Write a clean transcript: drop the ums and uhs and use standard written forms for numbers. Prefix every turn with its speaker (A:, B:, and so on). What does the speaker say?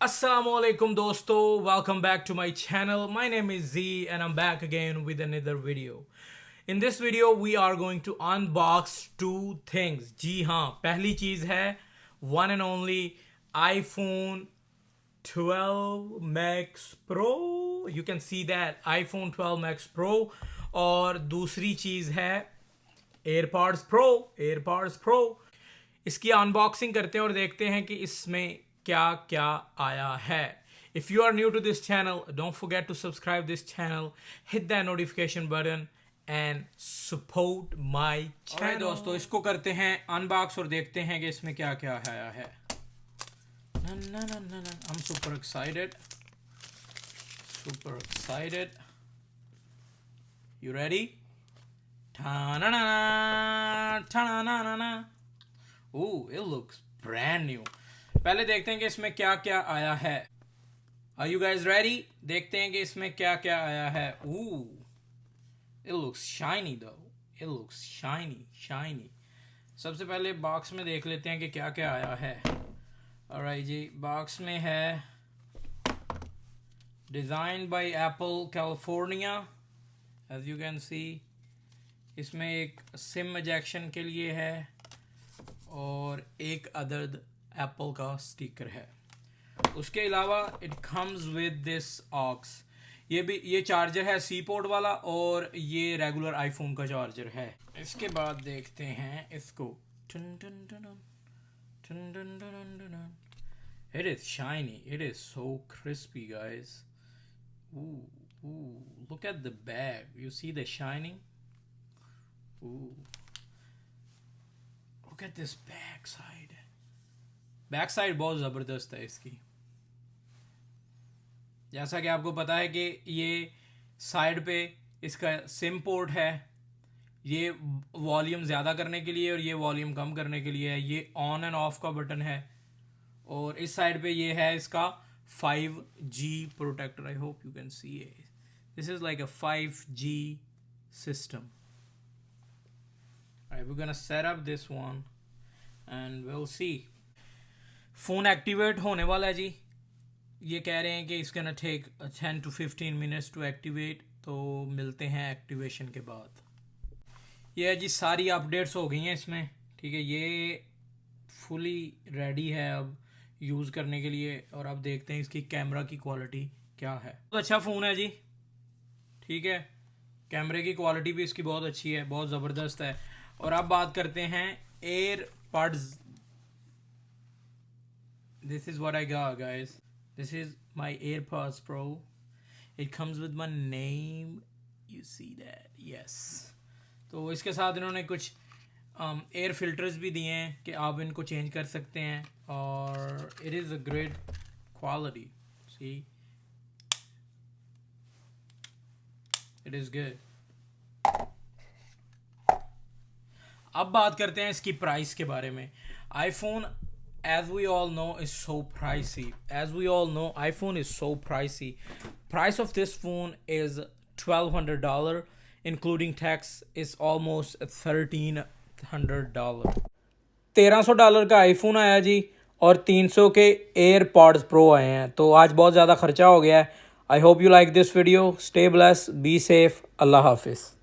A: Assalamualaikum dosto, welcome back to my channel. My name is Z and I'm back again with another video. In this video we are going to unbox two things. जी हाँ, पहली चीज है one and only iPhone 12 Max Pro. You can see that iPhone 12 Max Pro. और दूसरी चीज है AirPods Pro. इसकी unboxing करते हैं और देखते हैं कि इसमें क्या क्या आया है. If you are new to this channel, don't forget to subscribe this channel, hit that notification button and support my channel. Alright दोस्तों, इसको करते हैं अनबॉक्स और देखते हैं कि इसमें क्या क्या आया है. I'm super excited. You ready? Ooh, it looks brand new. पहले देखते हैं कि इसमें क्या क्या आया है. Are you guys ready? देखते हैं कि इसमें क्या क्या आया है. Ooh, it looks shiny though. It looks shiny. सबसे पहले बॉक्स में देख लेते हैं कि क्या क्या आया है. Alright जी, बॉक्स में है Designed by Apple California. As you can see, इसमें एक सिम एजेक्शन के लिए है और एक अदद एप्पल का स्टिकर है. उसके अलावा it comes with this aux. ये चार्जर है सी पोर्ट वाला और ये रेगुलर आईफोन का चार्जर है. इसके बाद देखते हैं इसको. It is shiny, it is so crispy guys. Look at the bag. You see the shining? Look at this backside. Backside बहुत ज़बरदस्त है इसकी. जैसा कि आपको पता है कि ये साइड पे इसका सिम पोर्ट है. ये वॉल्यूम ज़्यादा करने के लिए और ये वॉल्यूम कम करने के लिए है. ये ऑन एंड ऑफ का बटन है. और इस साइड पे ये है इसका 5G protector. I hope you can see it. This is like a 5G system. Alright, we're gonna set up this one and we'll see. Phone activate होने वाला है जी. ये कह रहे हैं कि it's gonna take 10 to 15 minutes to activate. तो मिलते हैं एक्टिवेशन के बाद. ये है जी, सारी अपडेट्स हो गई हैं इसमें. ठीक है, ये फुली रेडी है अब यूज़ करने के लिए. और अब देखते हैं इसकी कैमरा की क्वालिटी क्या है. बहुत अच्छा फ़ोन है जी. ठीक है, कैमरे की क्वालिटी भी इसकी बहुत अच्छी है, बहुत ज़बरदस्त है. और अब बात करते हैं AirPods. This is what I got, guys. This is my AirPods Pro. It comes with my name. You see that? Yes. तो इसके साथ इन्होंने कुछ एयर फिल्टर्स भी दिए हैं कि आप इनको चेंज कर सकते हैं. और it is a great quality. See? It is good. अब बात करते हैं इसकी प्राइस के बारे में. iPhone, as we all know, is so pricey. iPhone is so pricey. Price of this phone is $1,200, including tax is almost $1,300. $1,300 का iPhone आया जी और 300 के AirPods Pro आए हैं. तो आज बहुत ज़्यादा खर्चा हो गया है. I hope you like this video. Stay blessed, be safe. Allah Hafiz.